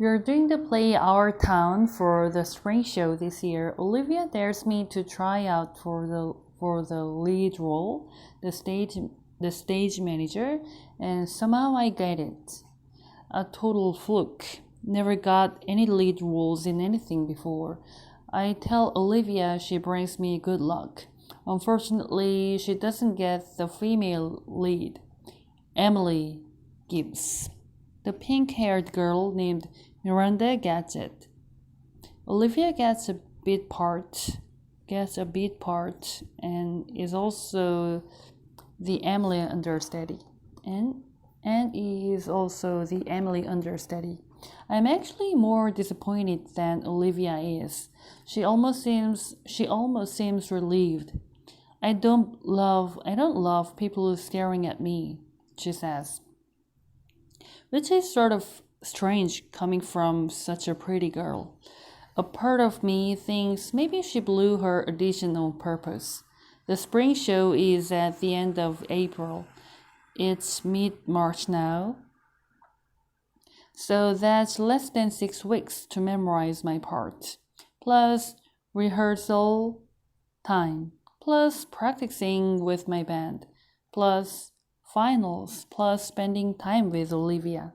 We are doing the play Our Town for the spring show this year. Olivia dares me to try out for the lead role, the stage manager, and somehow I get it. A total fluke. Never got any lead roles in anything before. I tell Olivia she brings me good luck. Unfortunately, she doesn't get the female lead, Emily Gibbs. The pink-haired girl named Miranda gets it. Olivia gets a bit part, and is also the Emily understudy. And is also the Emily understudy. I'm actually more disappointed than Olivia is. She almost seems relieved. I don't love people staring at me, she says. Which is sort of strange coming from such a pretty girl. A part of me thinks maybe she blew her audition on purpose. The spring show is at the end of April. It's mid-March now. So that's less than 6 weeks to memorize my part. Plus rehearsal time. Plus practicing with my band. Plus finals. Plus spending time with Olivia.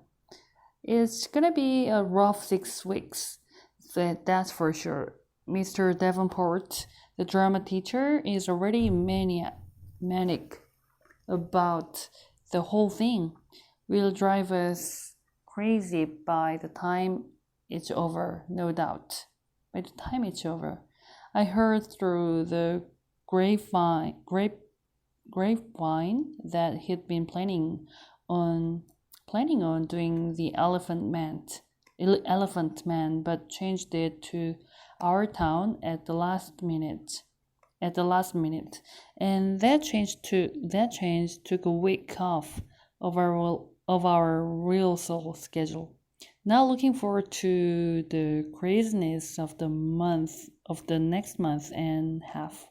It's gonna be a rough 6 weeks. That's for sure. Mr. Davenport, the drama teacher, is already manic about the whole thing. Will drive us crazy by the time it's over, no doubt. By the time it's over. I heard through the grapevine that he'd been planning on doing the Elephant Man, but changed it to Our Town at the last minute. And that change took a week off of our rehearsal schedule. Now looking forward to the craziness of the next month and a half.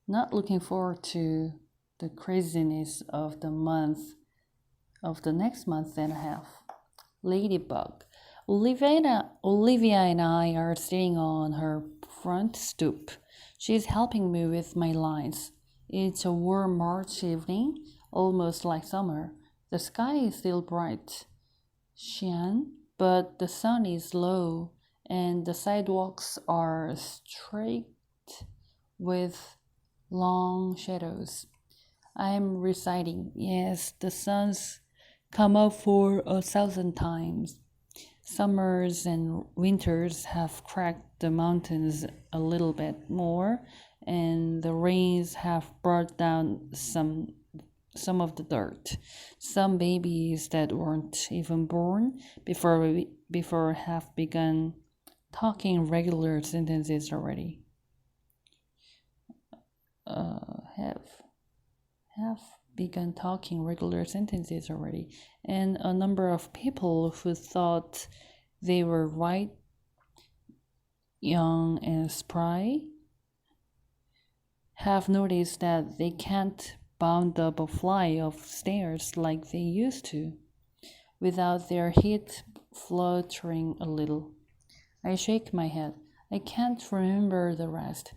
Not looking forward to the craziness of the next month and a half. Ladybug. Olivia and I are sitting on her front stoop. She's helping me with my lines. It's a warm March evening, almost like summer. The sky is still bright, but the sun is low, and the sidewalks are streaked with long shadows. I'm reciting, yes, the sun's come up for 1,000 times. Summers and winters have cracked the mountains a little bit more, and the rains have brought down some of the dirt. Some babies that weren't even born before have begun talking regular sentences already. Have begun talking regular sentences already, and a number of people who thought they were right, young and spry, have noticed that they can't bound up a flight of stairs like they used to, without their head fluttering a little. I shake my head. I can't remember the rest.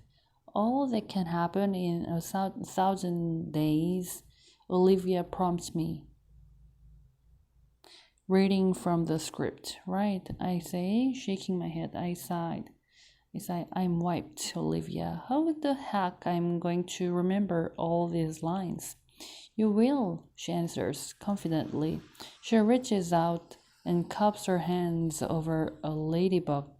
All that can happen in 1,000 days, Olivia prompts me. Reading from the script. Right, I say, shaking my head. I sighed. I'm wiped, Olivia. How the heck I'm going to remember all these lines? You will, she answers confidently. She reaches out and cups her hands over a ladybug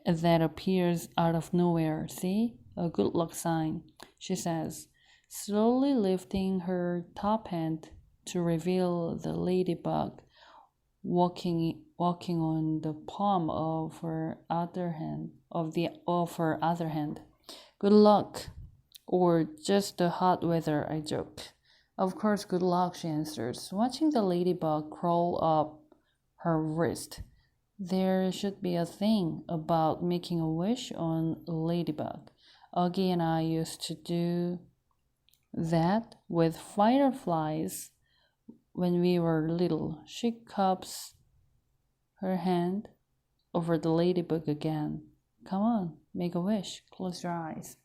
that appears out of nowhere. See? A good luck sign, she says, slowly lifting her top hand to reveal the ladybug walking on the palm of her other hand. Good luck, or just the hot weather, I joke. Of course, good luck, she answers, watching the ladybug crawl up her wrist. There should be a thing about making a wish on a ladybug. Augie and I used to do that with fireflies when we were little. She cups her hand over the ladybug again. Come on, make a wish. Close your eyes.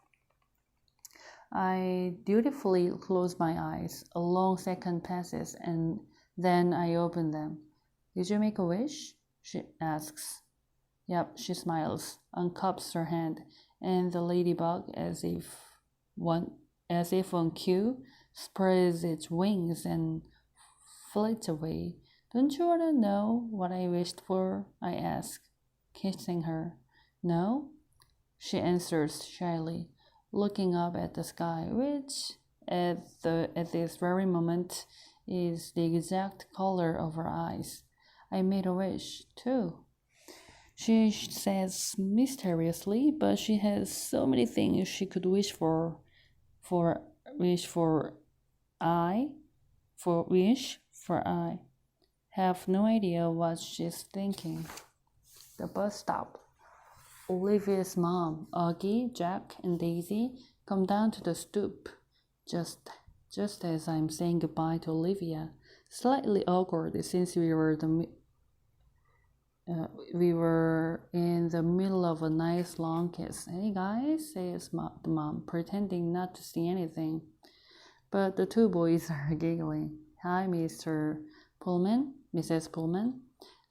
I dutifully close my eyes. A long second passes, and then I open them. Did you make a wish? She asks. Yep, she smiles, uncups her hand, and the ladybug, as if on cue, spreads its wings and flits away. Don't you want to know what I wished for? I ask, kissing her. No, she answers shyly, looking up at the sky, which at this very moment is the exact color of her eyes. I made a wish, too. She says mysteriously, but she has so many things she could wish for. I have no idea what she's thinking. The bus stop. Olivia's mom, Augie, Jack, and Daisy come down to the stoop just as I'm saying goodbye to Olivia. Slightly awkward since we were in the middle of a nice long kiss. Hey guys, says the mom, pretending not to see anything. But the two boys are giggling. Hi, Mr. Pullman, Mrs. Pullman.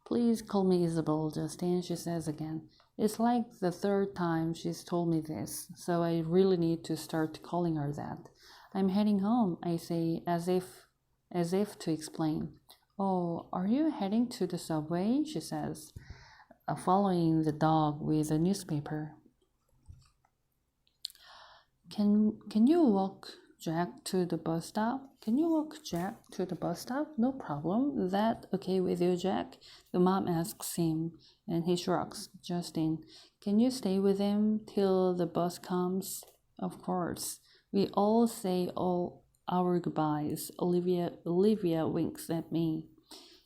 Please call me Isabel, Justine, she says again. It's like the third time she's told me this, so I really need to start calling her that. I'm heading home, I say, as if to explain. Oh, are you heading to the subway? She says, following the dog with a newspaper. Can you walk Jack to the bus stop? Can you walk Jack to the bus stop? No problem. That okay with you, Jack? The mom asks him, and he shrugs. Justin, can you stay with him till the bus comes? Of course. We all say all our goodbyes. Olivia winks at me.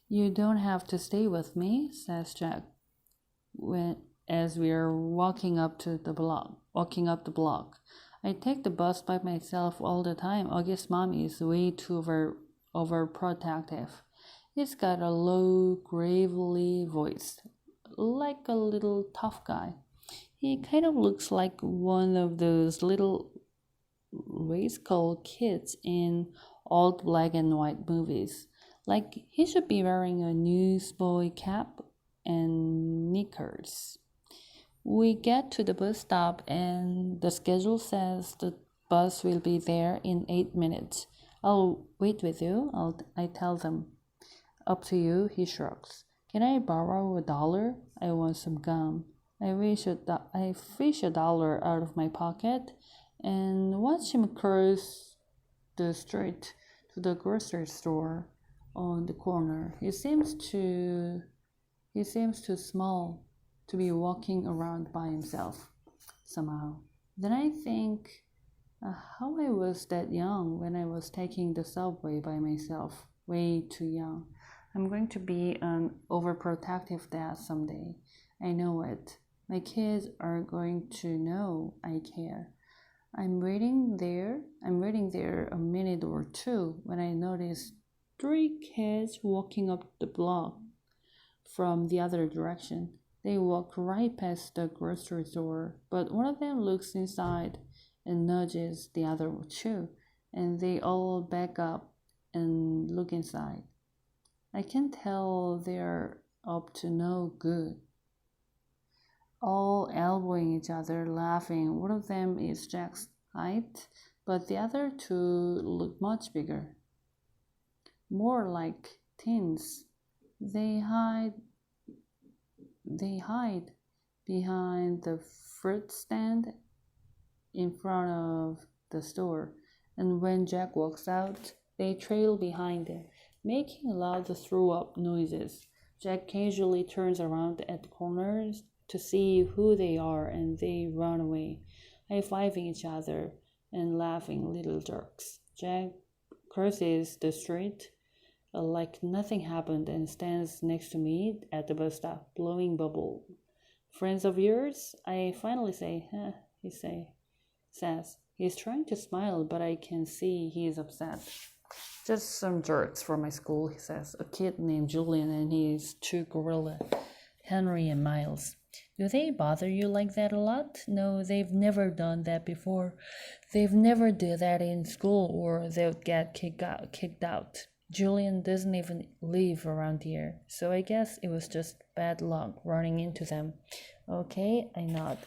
You don't have to stay with me, says Jack, as we are walking up the block. I take the bus by myself all the time. August's mom is way too overprotective. He's got a low, gravelly voice, like a little tough guy. He kind of looks like one of those little rascal kids in old black and white movies. Like he should be wearing a newsboy cap and knickers. We get to the bus stop and the schedule says the bus will be there in 8 minutes. I'll wait with you, I tell them. Up to you, he shrugs. Can I borrow $1? I want some gum. I fish $1 out of my pocket and watch him cross the street to the grocery store on the corner. He seems too small to be walking around by himself somehow. Then I think how I was that young when I was taking the subway by myself. Way too young. I'm going to be an overprotective dad someday. I know it. My kids are going to know I care. I'm waiting there a minute or two when I notice 3 kids walking up the block from the other direction. They walk right past the grocery store, but one of them looks inside and nudges the other 2, and they all back up and look inside. I can tell they're up to no good. All elbowing each other, laughing. One of them is Jack's height, but the other 2 look much bigger. More like teens. They hide behind the fruit stand in front of the store, and when Jack walks out, they trail behind him, making loud throw-up noises. Jack casually turns around at the corners to see who they are, and they run away, high-fiving each other and laughing little jerks. Jack crosses the street like nothing happened and stands next to me at the bus stop, blowing bubble. Friends of yours? I finally say, he says. He's trying to smile, but I can see he is upset. Just some jerks from my school, he says. A kid named Julian and his two gorillas, Henry and Miles. Do they bother you like that a lot? No, they've never done that before. They've never did that in school or they'll get kicked out. Julian doesn't even live around here, so I guess it was just bad luck running into them. Okay, I nod.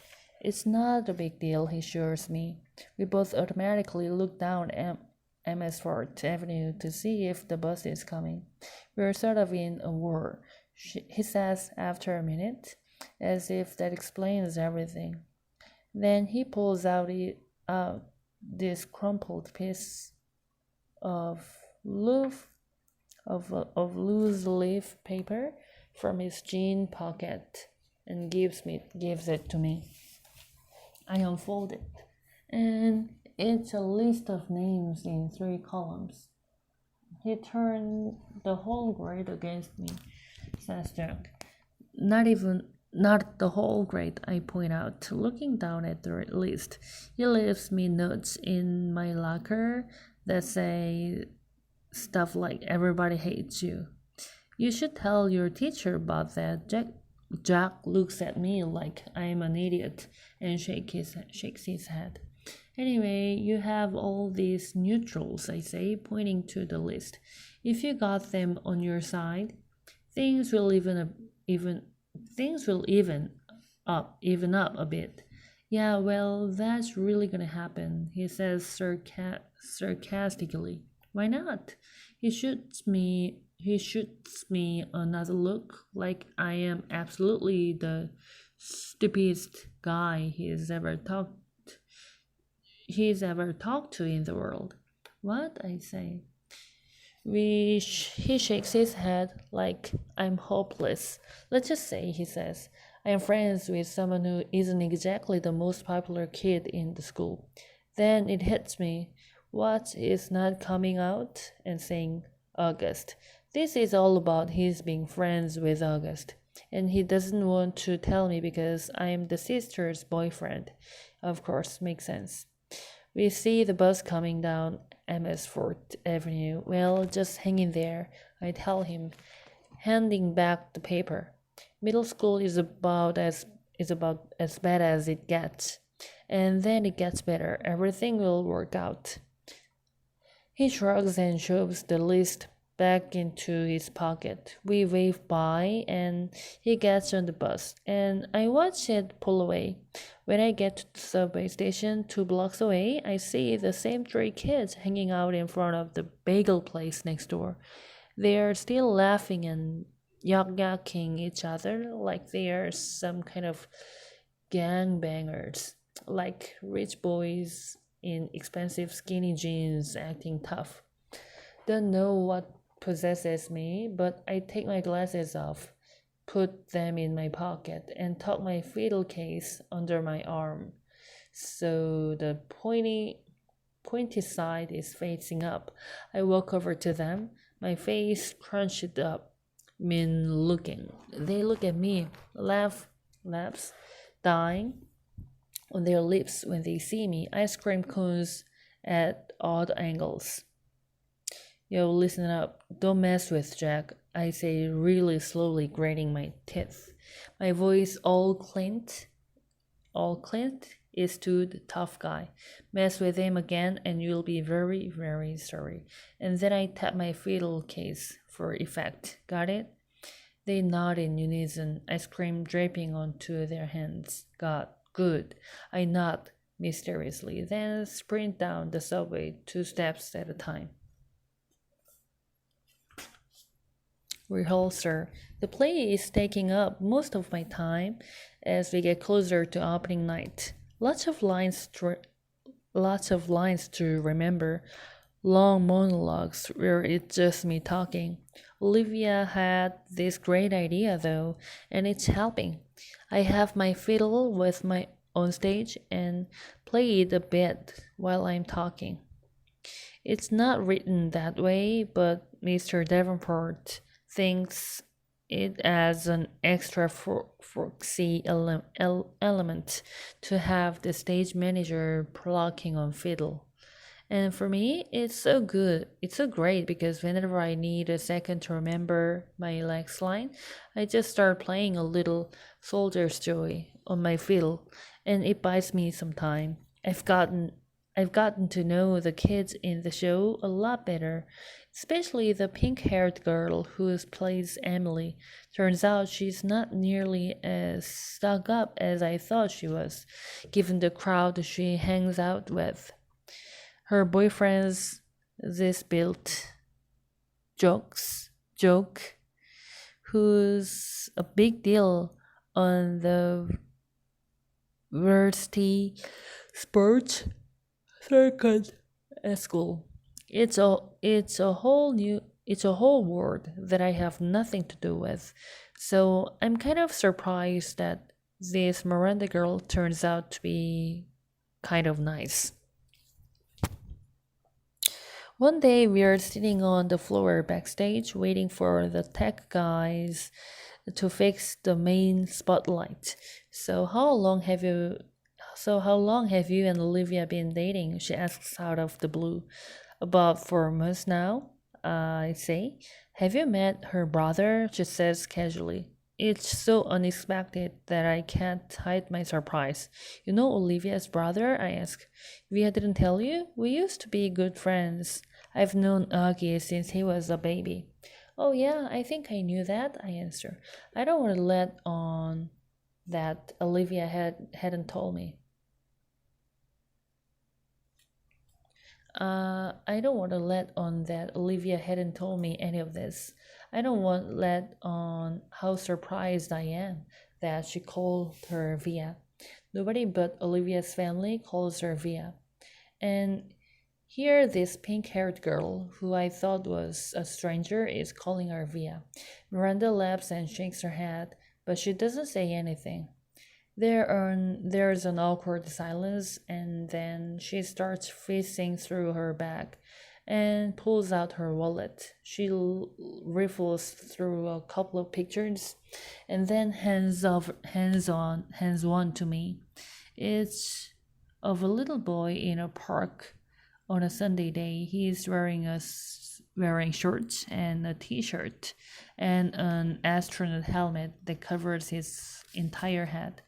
It's not a big deal, he assures me. We both automatically look down at Amesford Avenue to see if the bus is coming. We're sort of in a war, he says after a minute, as if that explains everything. Then he pulls out this crumpled piece of loose leaf paper from his jean pocket and gives it to me. I unfold it, and it's a list of names in 3 columns. He turned the whole grade against me, says Jack. Not the whole grade, I point out, looking down at the list. He leaves me notes in my locker that say stuff like, everybody hates you. You should tell your teacher about that. Jack looks at me like I'm an idiot and shakes his head. Anyway, you have all these neutrals, I say, pointing to the list. If you got them on your side, things will even up a bit. Yeah, well, that's really gonna happen, he says sarcastically. Why not? He shoots me another look like I am absolutely the stupidest guy he's ever talked to in the world. What? I say. He shakes his head like I'm hopeless. Let's just say, he says, I am friends with someone who isn't exactly the most popular kid in the school. Then it hits me. What is not coming out and saying August. This is all about his being friends with August. And he doesn't want to tell me because I am the sister's boyfriend. Of course, makes sense. We see the bus coming down Amesford Avenue. Well, just hang in there, I tell him, handing back the paper. Middle school is about as bad as it gets. And then it gets better. Everything will work out. He shrugs and shoves the list back into his pocket. We wave by and he gets on the bus, and I watch it pull away. When I get to the subway station 2 blocks away, I see the same 3 kids hanging out in front of the bagel place next door. They are still laughing and yucking each other like they are some kind of gangbangers, like rich boys in expensive skinny jeans acting tough. Don't know what possesses me, but I take my glasses off, put them in my pocket, and tuck my fiddle case under my arm, so the pointy side is facing up. I walk over to them, my face crunched up, looking. They look at me, laughs dying on their lips when they see me. Ice cream cones at odd angles. Yo, listen up. Don't mess with Jack, I say really slowly, grating my teeth. My voice all clenched is to the tough guy. Mess with him again and you'll be very, very sorry. And then I tap my fiddle case for effect. Got it? They nod in unison, ice cream draping onto their hands. Good. I nod mysteriously, then sprint down the subway 2 steps at a time. Rehearsal. The play is taking up most of my time as we get closer to opening night. Lots of lines to remember. Long monologues where it's just me talking. Olivia had this great idea though, and it's helping. I have my fiddle with my on stage and play it a bit while I'm talking. It's not written that way, but Mr. Davenport thinks it as an extra folksy element to have the stage manager plucking on fiddle. And for me, it's so good. It's so great because whenever I need a second to remember my next line, I just start playing a little soldier's joy on my fiddle, and it buys me some time. I've gotten to know the kids in the show a lot better, especially the pink-haired girl who plays Emily. Turns out she's not nearly as stuck up as I thought she was, given the crowd she hangs out with. Her boyfriend's this built joke, who's a big deal on the varsity sports circuit at school. It's a whole world that I have nothing to do with. So I'm kind of surprised that this Miranda girl turns out to be kind of nice. One day we are sitting on the floor backstage waiting for the tech guys to fix the main spotlight. How long have you and Olivia been dating? She asks out of the blue. About 4 months now, I say. Have you met her brother? She says casually. It's so unexpected that I can't hide my surprise. You know Olivia's brother? I ask. Via didn't tell you? We used to be good friends. I've known Augie since he was a baby. Oh yeah, I think I knew that, I answer. I don't want to let on that Olivia hadn't told me. I don't want to let on that Olivia hadn't told me any of this. I don't want to let on how surprised I am that she called her Via. Nobody but Olivia's family calls her Via. And here, this pink haired girl, who I thought was a stranger, is calling her Via. Miranda laughs and shakes her head, but she doesn't say anything. There's an awkward silence, and then she starts fizzing through her bag and pulls out her wallet. She riffles through a couple of pictures and then hands one to me. It's of a little boy in a park on a Sunday day. He's wearing shorts and a t-shirt and an astronaut helmet that covers his entire head.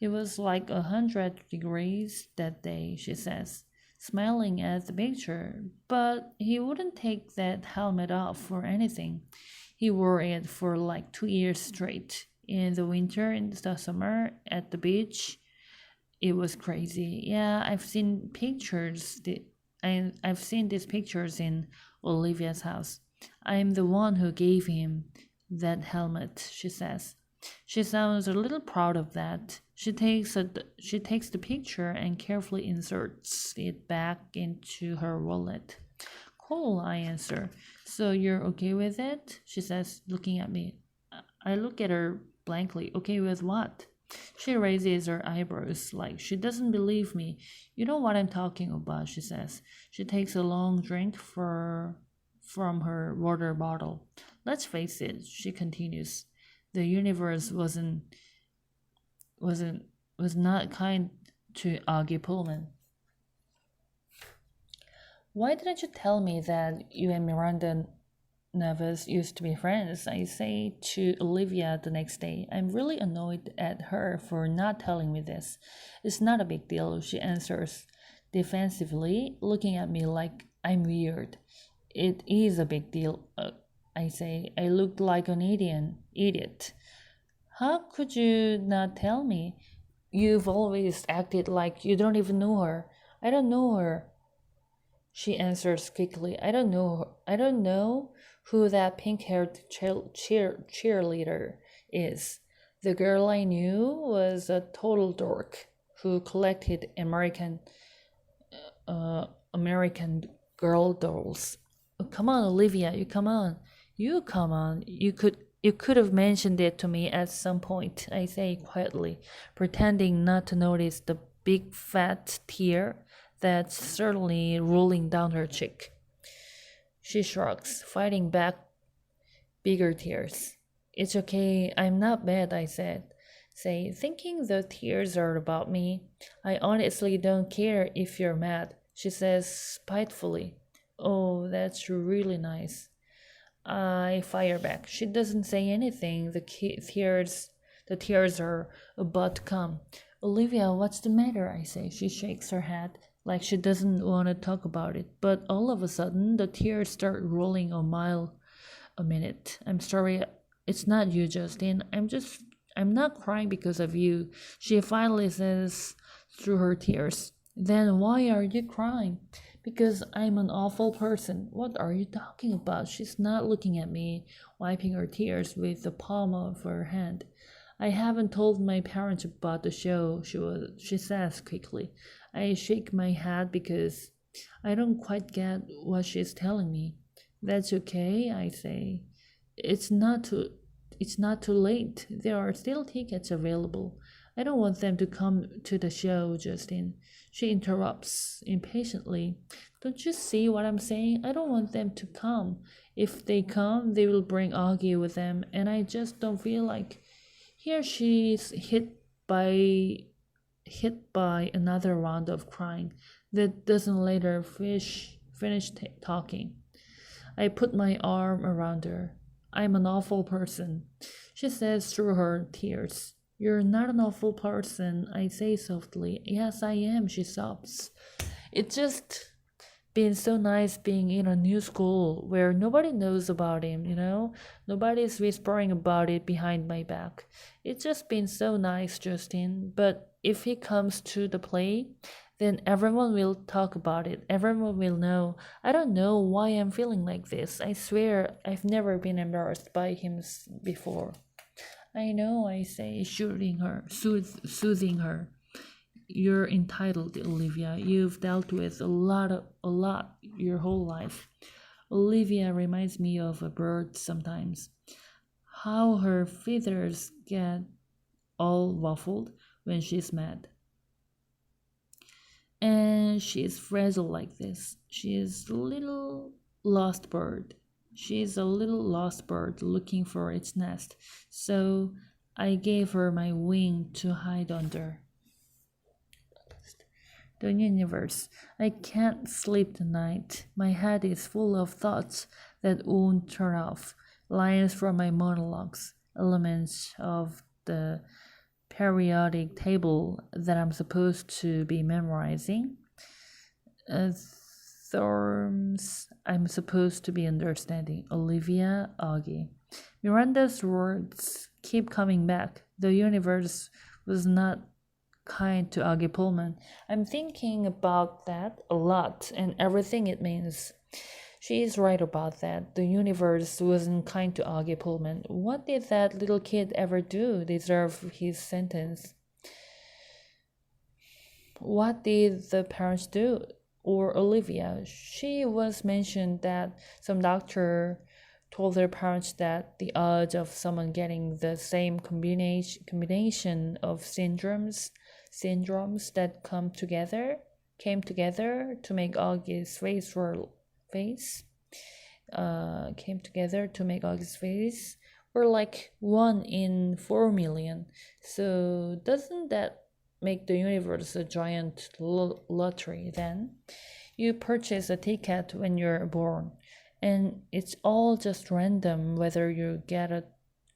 It was like 100 degrees that day, she says, smiling at the picture, but he wouldn't take that helmet off for anything. He wore it for like 2 years straight. In the winter, in the summer, at the beach, it was crazy. Yeah, I've seen pictures. I've seen these pictures in Olivia's house. I'm the one who gave him that helmet, she says. She sounds a little proud of that. She takes the picture and carefully inserts it back into her wallet. Cool, I answer. So you're okay with it? She says, looking at me. I look at her blankly. Okay with what? She raises her eyebrows like she doesn't believe me. You know what I'm talking about, she says. She takes a long drink from her water bottle. Let's face it, she continues. The universe was not kind to Augie Pullman. Why didn't you tell me that you and Miranda Neves used to be friends? I say to Olivia the next day. I'm really annoyed at her for not telling me this. It's not a big deal, she answers defensively, looking at me like I'm weird. It is a big deal, I say. I looked like an idiot. How could you not tell me? You've always acted like you don't even know her. I don't know her, she answers quickly. I don't know who that pink-haired cheerleader is. The girl I knew was a total dork who collected American girl dolls. Oh, come on, Olivia, you come on. You come on. You could have mentioned it to me at some point, I say quietly, pretending not to notice the big fat tear that's certainly rolling down her cheek. She shrugs, fighting back bigger tears. It's okay, I'm not mad, I said. Say, thinking the tears are about me. I honestly don't care if you're mad. she says spitefully. Oh, that's really nice. I fire back. She doesn't say anything. The tears are about to come. Olivia, what's the matter? I say. She shakes her head like she doesn't want to talk about it. But all of a sudden, the tears start rolling a mile a minute. I'm sorry. It's not you, Justin. I'm not crying because of you. She finally says through her tears. Then why are you crying? Because I'm an awful person. What are you talking about? She's not looking at me, wiping her tears with the palm of her hand. I haven't told my parents about the show, she says quickly. I shake my head because I don't quite get what she's telling me. That's okay, I say. It's not too late. There are still tickets available. I don't want them to come to the show, Justin. She interrupts impatiently. Don't you see what I'm saying? I don't want them to come. If they come, they will bring Augie with them, and I just don't feel like. Here she's hit by another round of crying that doesn't let her finish talking. I put my arm around her. I'm an awful person, she says through her tears. You're not an awful person, I say softly. Yes, I am, she sobs. It's just been so nice being in a new school where nobody knows about him, Nobody's whispering about it behind my back. It's just been so nice, Justin. But if he comes to the play, then everyone will talk about it. Everyone will know. I don't know why I'm feeling like this. I swear I've never been embarrassed by him before. I know, I say, soothing her. You're entitled, Olivia. You've dealt with a lot your whole life. Olivia reminds me of a bird sometimes. How her feathers get all ruffled when she's mad. And she's fragile like this. She's a little lost bird. She's a little lost bird looking for its nest, so I gave her my wing to hide under. The universe. I can't sleep tonight. My head is full of thoughts that won't turn off. Lines from my monologues, elements of the periodic table that I'm supposed to be memorizing, terms I'm supposed to be understanding. Olivia, Augie. Miranda's words keep coming back. The universe was not kind to Augie Pullman. I'm thinking about that a lot and everything it means. She's right about that. The universe wasn't kind to Augie Pullman. What did that little kid ever do deserve his sentence? What did the parents do? Or Olivia? She was mentioned that some doctor told their parents that the odds of someone getting the same combination of syndromes that came together to make Augie's face were like 1 in 4 million. So doesn't that make the universe a giant lottery then? You purchase a ticket when you're born, and it's all just random whether you get a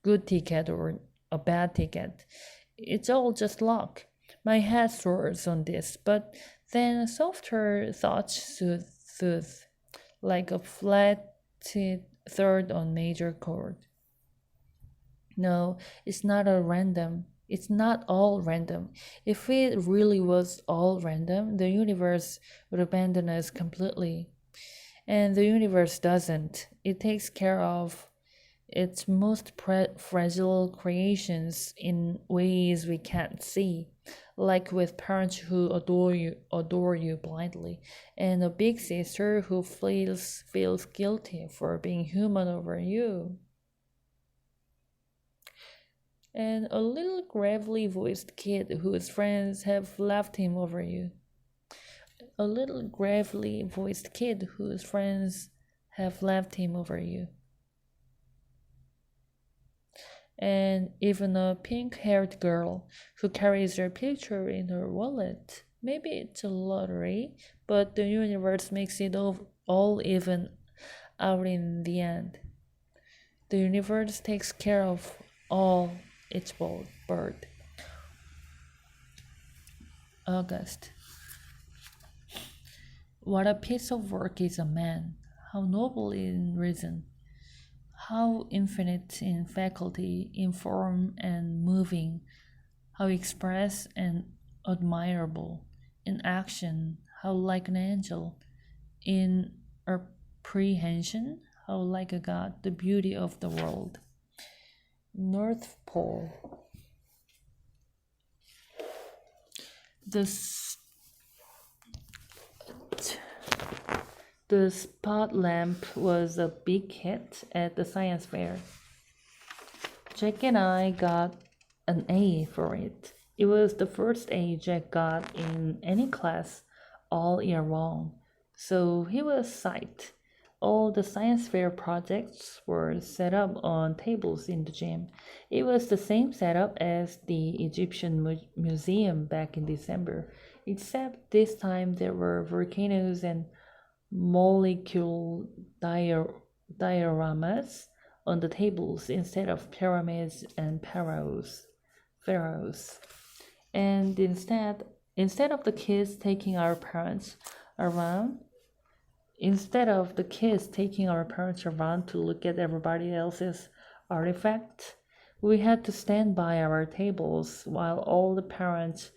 good ticket or a bad ticket. It's all just luck. My head soars on this, but then softer thoughts soothe like a flatted third on major chord. No, it's not all random. If it really was all random, the universe would abandon us completely. And the universe doesn't. It takes care of its most fragile creations in ways we can't see, like with parents who adore you blindly, and a big sister who feels guilty for being human over you. And a little gravely voiced kid whose friends have left him over you. A little gravely voiced kid whose friends have left him over you. And even a pink-haired girl who carries your picture in her wallet. Maybe it's a lottery, but the universe makes it all even out in the end. The universe takes care of all its bird. August. What a piece of work is a man, how noble in reason, how infinite in faculty, in form and moving, how express and admirable, in action, how like an angel, in apprehension, how like a god, the beauty of the world. North Pole. The spot lamp was a big hit at the science fair. Jack and I got an A for it. It was the first A Jack got in any class all year long, so he was psyched. All the science fair projects were set up on tables in the gym. It was the same setup as the Egyptian museum back in December, except this time there were volcanoes and molecule dioramas on the tables instead of pyramids and pharaohs. And instead of the kids taking our parents around to look at everybody else's artifacts, we had to stand by our tables while all the parents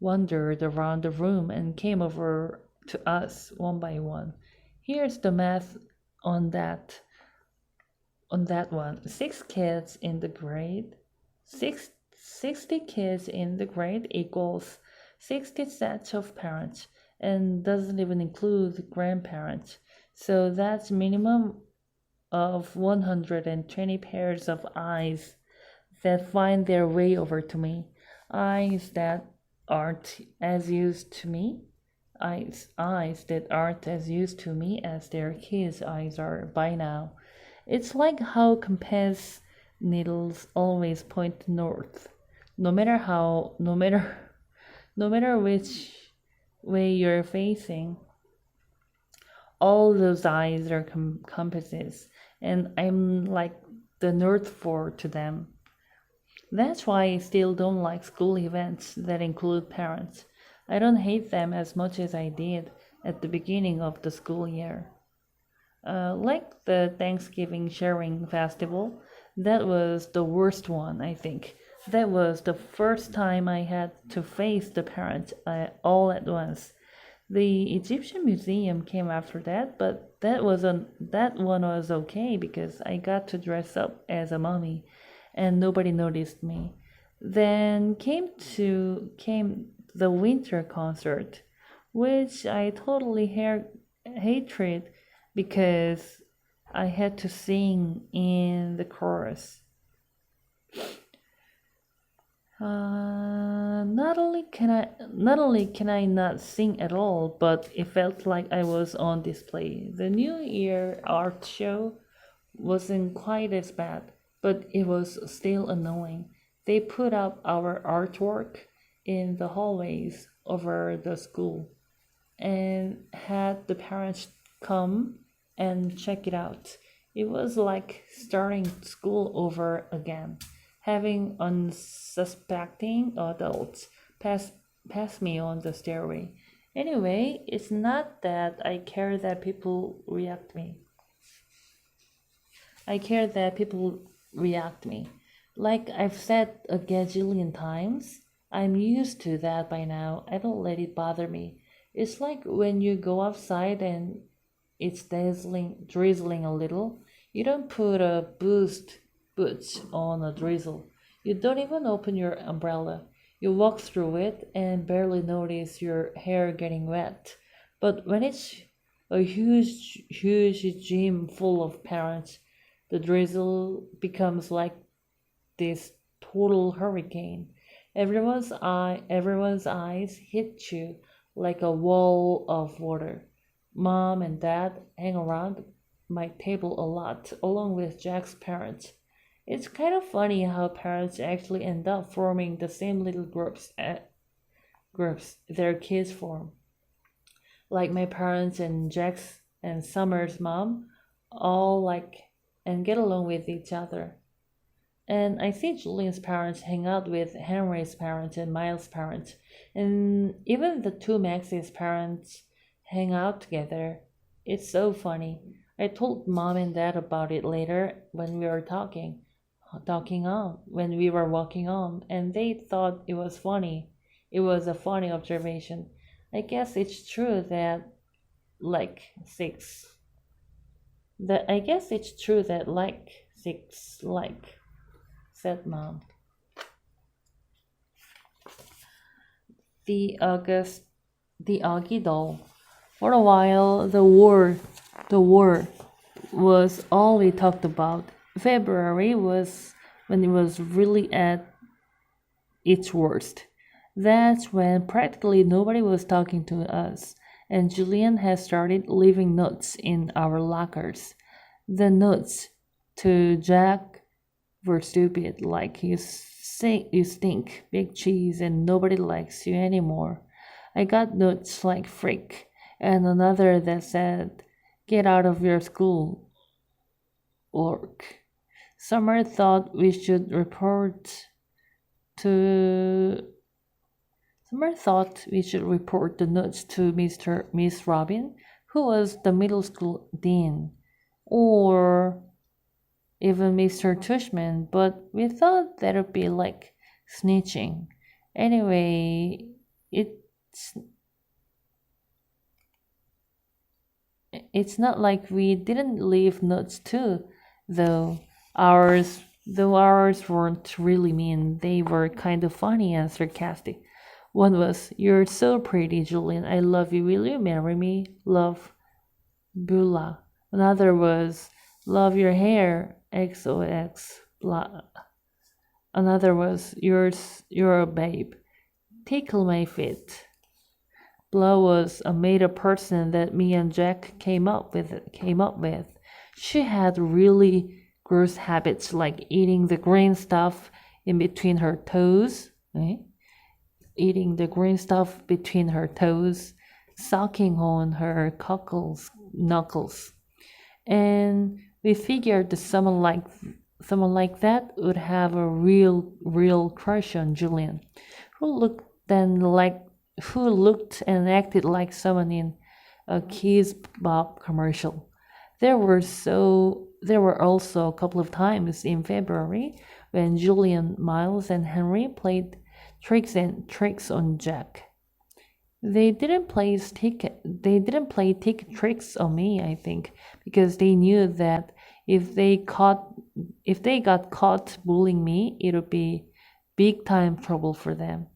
wandered around the room and came over to us one by one. Here's the math on that one. 60 kids in the grade equals 60 sets of parents and doesn't even include grandparents. So that's minimum of 120 pairs of eyes that find their way over to me. Eyes that aren't as used to me as their kids' eyes are by now. It's like how compass needles always point north, no matter which way you're facing. All those eyes are compasses, and I'm like the North Pole to them. That's why I still don't like school events that include parents. I don't hate them as much as I did at the beginning of the school year. Like the Thanksgiving sharing festival, that was the worst one, I think. That was the first time I had to face the parents all at once. The Egyptian museum came after that, but that one was okay because I got to dress up as a mummy and nobody noticed me. Then came the winter concert, which I totally hated because I had to sing in the chorus. Not only can I not sing at all, but it felt like I was on display. The New Year art show wasn't quite as bad, but it was still annoying. They put up our artwork in the hallways over the school and had the parents come and check it out. It was like starting school over again, having unsuspecting adults pass me on the stairway. Anyway, it's not that I care that people react me. Like I've said a gazillion times, I'm used to that by now. I don't let it bother me. It's like when you go outside and it's drizzling a little. You don't put a boots on a drizzle. You don't even open your umbrella. You walk through it and barely notice your hair getting wet. But when it's a huge gym full of parents, the drizzle becomes like this total hurricane. Everyone's eyes hit you like a wall of water. Mom and Dad hang around my table a lot, along with Jack's parents. It's kind of funny how parents actually end up forming the same little groups groups their kids form. Like my parents and Jack's and Summer's mom all like and get along with each other. And I see Julian's parents hang out with Henry's parents and Miles' parents. And even the two Max's parents hang out together. It's so funny. I told mom and dad about it later when we were when we were walking on, and they thought it was funny. It was a funny observation. I guess it's true that like six. That I guess it's true that like six like, said mom. The the Augie doll. For a while, the war was all we talked about. February was when it was really at its worst. That's when practically nobody was talking to us, and Julian had started leaving notes in our lockers. The notes to Jack were stupid, like you stink, big cheese, and nobody likes you anymore. I got notes like freak, and another that said, get out of your school, orc. Summer thought we should report to Summer thought we should report the notes to Miss Robin, who was the middle school dean, or even Mr. Tushman, but we thought that would be like snitching. Anyway, it's it's not like we didn't leave notes too, though ours weren't really mean. They were kind of funny and sarcastic. One was, you're so pretty, Julian. I love you. Will you marry me? Love, Bula. Another was, love your hair. XOX. Blah. Another was, you're a babe. Tickle my feet. Blah was a made-up person that me and Jack came up with. She had really gross habits like eating the green stuff in between her toes. Eating the green stuff between her toes, sucking on her knuckles. And we figured that someone like that would have a real crush on Julian, who looked and acted like someone in a Keys Bob commercial. There were also a couple of times in February when Julian, Miles, and Henry played tricks on Jack. They didn't play tricks on me, I think, because they knew that if they got caught bullying me, it would be big time trouble for them.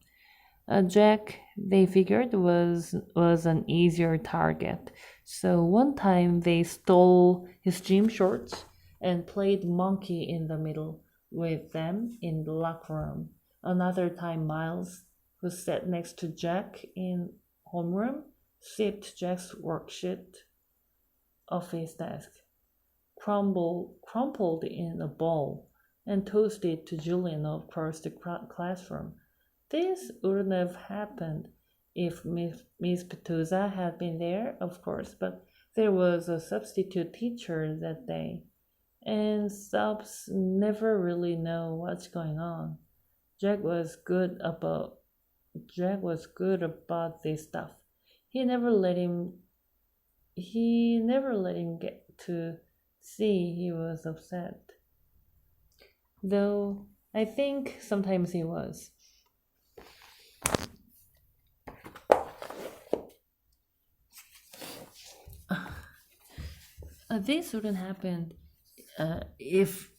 Jack, they figured, was an easier target. So one time they stole his gym shorts and played monkey in the middle with them in the locker room. Another time Miles, who sat next to Jack in homeroom, sipped Jack's worksheet off his desk, crumpled in a ball, and tossed it to Julian across the classroom. This wouldn't have happened if Miss Petuza had been there, of course, but there was a substitute teacher that day, and subs never really know what's going on. Jack was good about this stuff. He never let him get to see he was upset. Though I think sometimes he was. This wouldn't happen if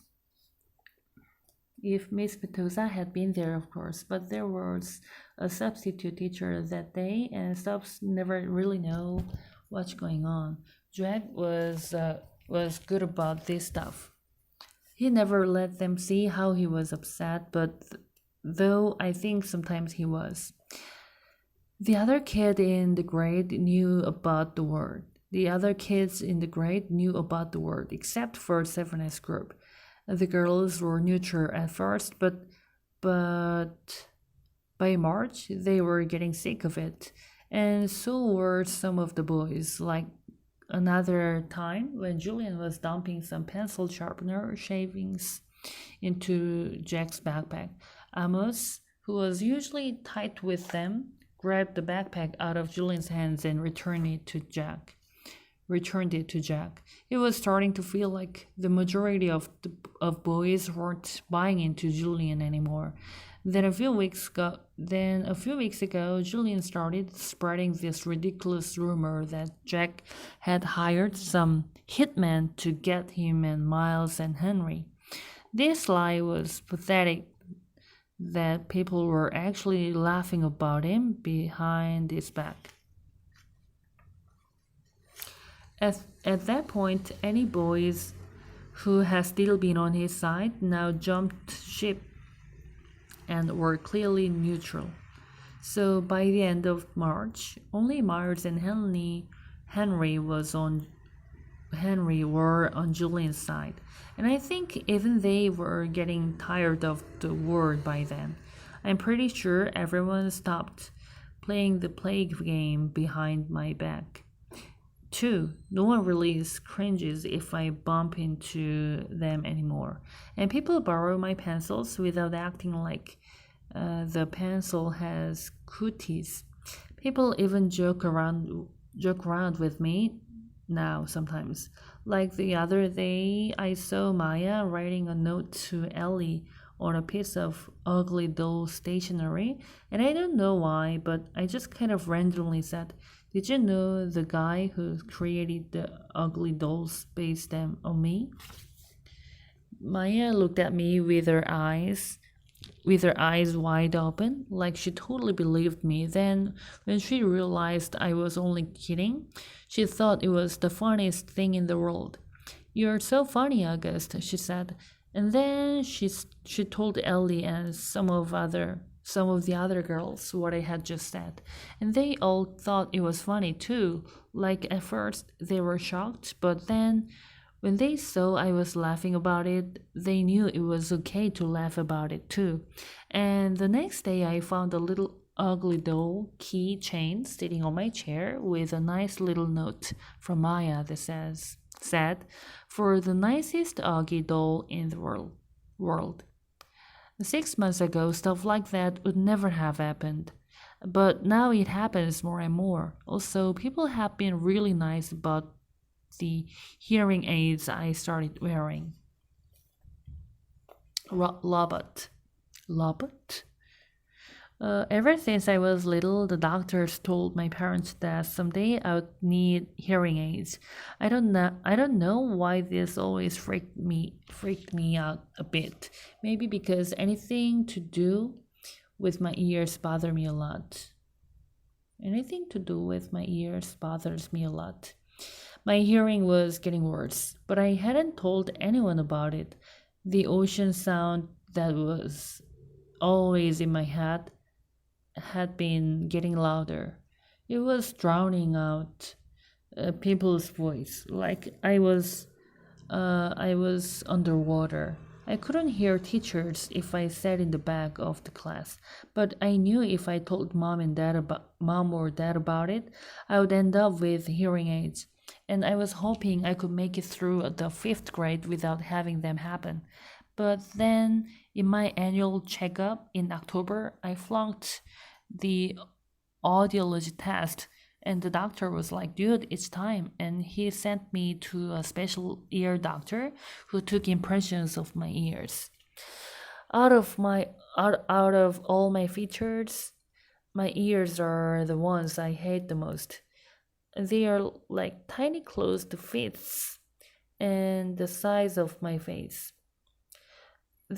Miss Petusa had been there, of course, but there was a substitute teacher that day, and subs never really know what's going on. Jack was good about this stuff. He never let them see how he was upset, but though I think sometimes he was. The other kid in the grade knew about the word. The other kids in the grade knew about the word, except for 7S group. The girls were neutral at first, but By March, they were getting sick of it, and so were some of the boys. Like another time when Julian was dumping some pencil sharpener shavings into Jack's backpack, Amos, who was usually tight with them, grabbed the backpack out of Julian's hands and returned it to Jack. It was starting to feel like the majority of boys weren't buying into Julian anymore. Then a few weeks ago, Julian started spreading this ridiculous rumor that Jack had hired some hitmen to get him and Miles and Henry. This lie was pathetic that people were actually laughing about him behind his back. At that point, any boys who had still been on his side now jumped ship and were clearly neutral. So by the end of March, only Myers and Henry were on Julian's side, and I think even they were getting tired of the word by then. I'm pretty sure everyone stopped playing the plague game behind my back. 2. No one really cringes if I bump into them anymore. And people borrow my pencils without acting like the pencil has cooties. People even joke around with me now sometimes. Like the other day, I saw Maya writing a note to Ellie on a piece of ugly doll stationery, and I don't know why, but I just kind of randomly said, "Did you know the guy who created the ugly dolls based them on me?" Maya looked at me with her eyes wide open, like she totally believed me. Then, when she realized I was only kidding, she thought it was the funniest thing in the world. "You're so funny, August," she said. And then she told Ellie and some of the other girls what I had just said, and they all thought it was funny too. Like at first they were shocked, but then when they saw I was laughing about it, they knew it was okay to laugh about it too. And the next day I found a little ugly doll keychain sitting on my chair with a nice little note from Maya that said, "For the nicest ugly doll in the world." 6 months ago, stuff like that would never have happened. But now it happens more and more. Also, people have been really nice about the hearing aids I started wearing. Lobot. Ever since I was little, the doctors told my parents that someday I would need hearing aids. I don't know why this always freaked me out a bit. Maybe because anything to do with my ears bothers me a lot. Anything to do with my ears bothers me a lot. My hearing was getting worse, but I hadn't told anyone about it. The ocean sound that was always in my head had been getting louder. It was drowning out people's voice, like I was underwater. I couldn't hear teachers if I sat in the back of the class, but I knew if I told mom or dad about it, I would end up with hearing aids. And I was hoping I could make it through the 5th grade without having them happen. But then, in my annual checkup in October, I flunked the audiology test, and the doctor was like, "Dude, it's time." And he sent me to a special ear doctor who took impressions of my ears. Out of all my features, my ears are the ones I hate the most. They are like tiny closed fists and the size of my face.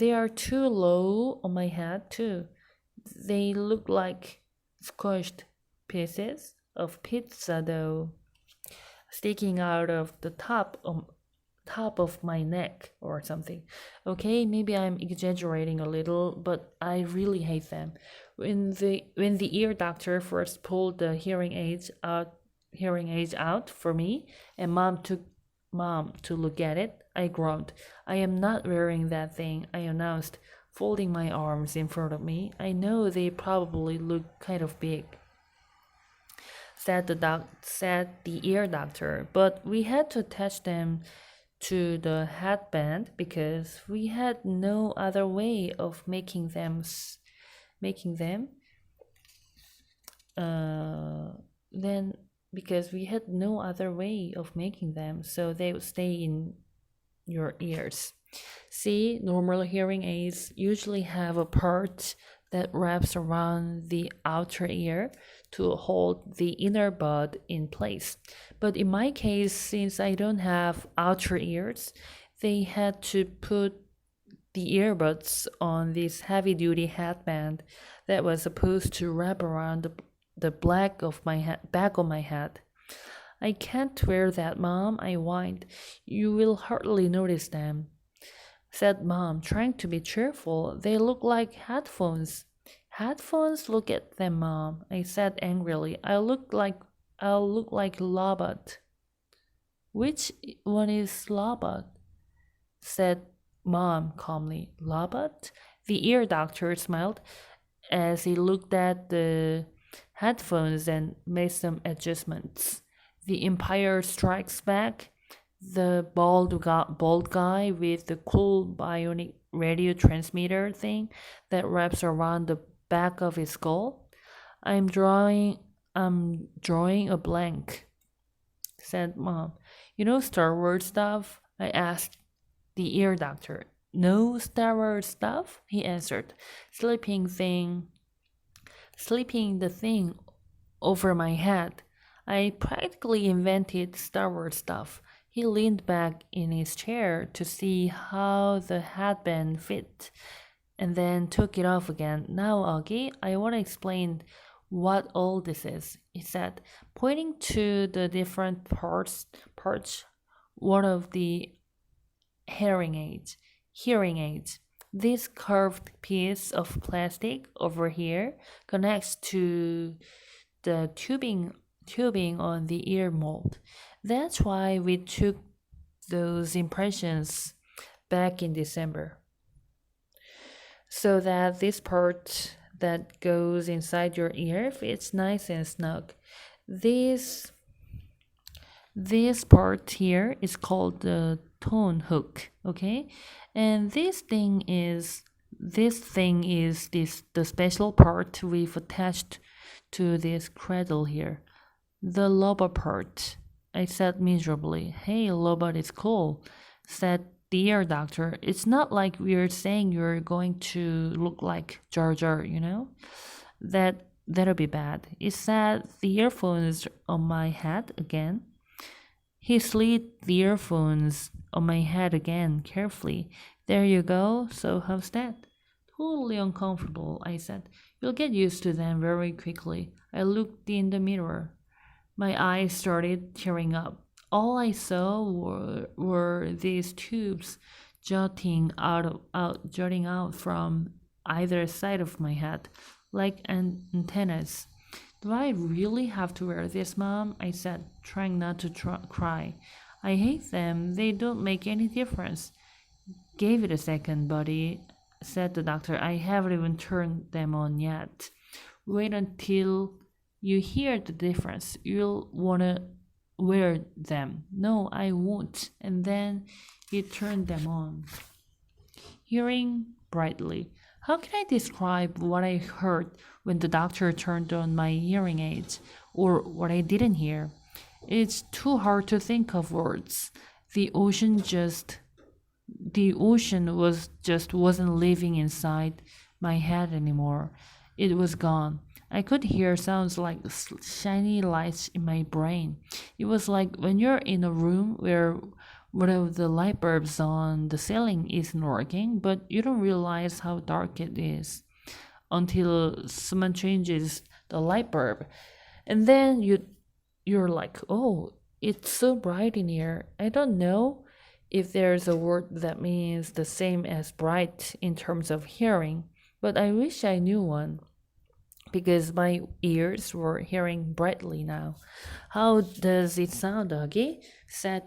They are too low on my head too. They look like squished pieces of pizza dough sticking out of the top of my neck or something. Okay, maybe I'm exaggerating a little, but I really hate them. When the ear doctor first pulled the hearing aids out for me, and mom to look at it, I groaned. "I am not wearing that thing," I announced. folding my arms in front of me. I know they probably look kind of big, said the ear doctor, but we had to attach them to the headband because we had no other way of making them then because we had no other way of making them so they would stay in your ears. See, normal hearing aids usually have a part that wraps around the outer ear to hold the inner bud in place. But in my case, since I don't have outer ears, they had to put the earbuds on this heavy-duty headband that was supposed to wrap around the back of my head. I can't wear that, Mom, I whined. You will hardly notice them, said Mom, trying to be cheerful. They look like headphones. Headphones? Look at them, Mom, I said angrily. I'll look like Lobot. Which one is Lobot? Said Mom calmly. Lobot? The ear doctor smiled as he looked at the headphones and made some adjustments. The Empire Strikes Back, the bald guy with the cool bionic radio transmitter thing that wraps around the back of his skull. I'm drawing a blank, said Mom. You know Star Wars stuff? I asked the ear doctor. No Star Wars stuff? He answered, slipping the thing over my head. I practically invented Star Wars stuff. He leaned back in his chair to see how the headband fit and then took it off again. Now, Augie, I want to explain what all this is, he said, pointing to the different parts, one of the hearing aids. This curved piece of plastic over here connects to the tubing on the ear mold. That's why we took those impressions back in December. So that this part that goes inside your ear fits nice and snug. This part here is called the tone hook, okay? And this thing is the special part we've attached to this cradle here. The Lobot part, I said miserably. Hey, Lobot is cool, said the ear doctor. It's not like we're saying you're going to look like Jar Jar, you know? That'll be bad. It said the earphones on my head again. He slid the earphones on my head again carefully. There you go. So how's that? Totally uncomfortable, I said. You'll get used to them very quickly. I looked in the mirror. My eyes started tearing up. All I saw were these tubes jutting out from either side of my head, like antennas. Do I really have to wear this, Mom? I said, trying not to cry. I hate them. They don't make any difference. Give it a second, buddy, said the doctor. I haven't even turned them on yet. Wait until you hear the difference. You'll want to wear them. No, I won't. And then he turned them on, hearing brightly. How can I describe what I heard when the doctor turned on my hearing aids, or what I didn't hear? It's too hard to think of words. The ocean wasn't living inside my head anymore. It was gone. I could hear sounds like shiny lights in my brain. It was like when you're in a room where one of the light bulbs on the ceiling isn't working, but you don't realize how dark it is until someone changes the light bulb. And then you're like, oh, it's so bright in here. I don't know if there's a word that means the same as bright in terms of hearing, but I wish I knew one, because my ears were hearing brightly now. How does it sound, Dougie? said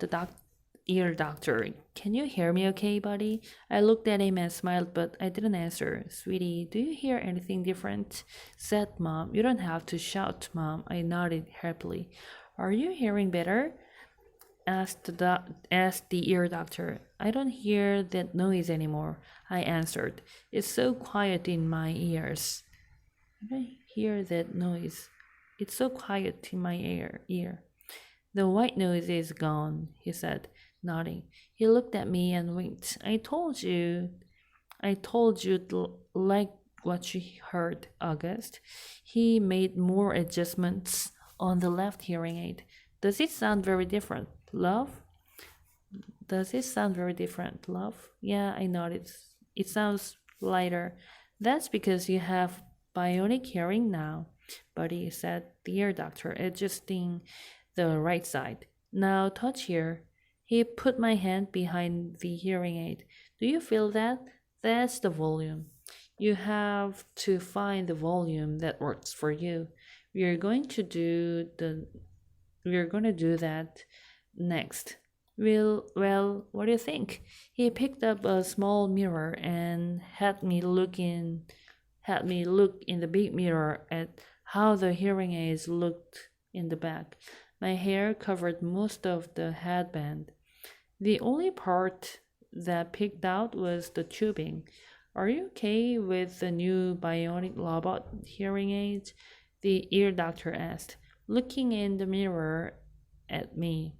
ear doctor. Can you hear me okay, buddy? I looked at him and smiled, but I didn't answer. Sweetie, do you hear anything different? Said Mom. You don't have to shout, Mom. I nodded happily. Are you hearing better? Asked the ear doctor. I don't hear that noise anymore, I answered. It's so quiet in my ears. I don't hear that noise. It's so quiet in my ear. The white noise is gone, he said, nodding. He looked at me and winked. I told you'd like what you heard, August. He made more adjustments on the left hearing aid. Does it sound very different, love? Does it sound very different, love? Yeah, I nodded. It sounds lighter. That's because you have bionic hearing now, buddy, said the ear doctor, adjusting the right side. Now touch here. He put my hand behind the hearing aid. Do you feel that? That's the volume. You have to find the volume that works for you. We're going to do that next. Well, what do you think? He picked up a small mirror and had me look in the big mirror at how the hearing aids looked in the back. My hair covered most of the headband. The only part that picked out was the tubing. Are you okay with the new bionic robot hearing aids? The ear doctor asked, looking in the mirror at me.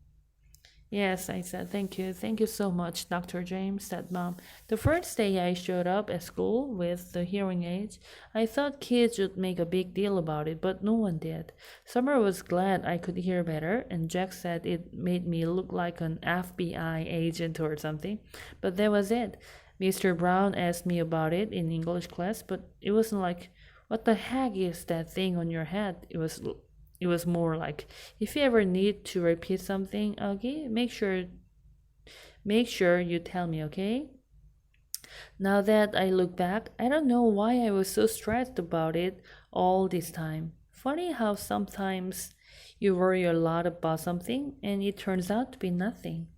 Yes, I said, thank you. Thank you so much, Dr. James, said Mom. The first day I showed up at school with the hearing aids, I thought kids would make a big deal about it, but no one did. Summer was glad I could hear better, and Jack said it made me look like an FBI agent or something. But that was it. Mr. Brown asked me about it in English class, but it wasn't like, what the heck is that thing on your head? It was more like, if you ever need to repeat something, Augie, make sure you tell me, okay? Now that I look back, I don't know why I was so stressed about it all this time. Funny how sometimes you worry a lot about something and it turns out to be nothing.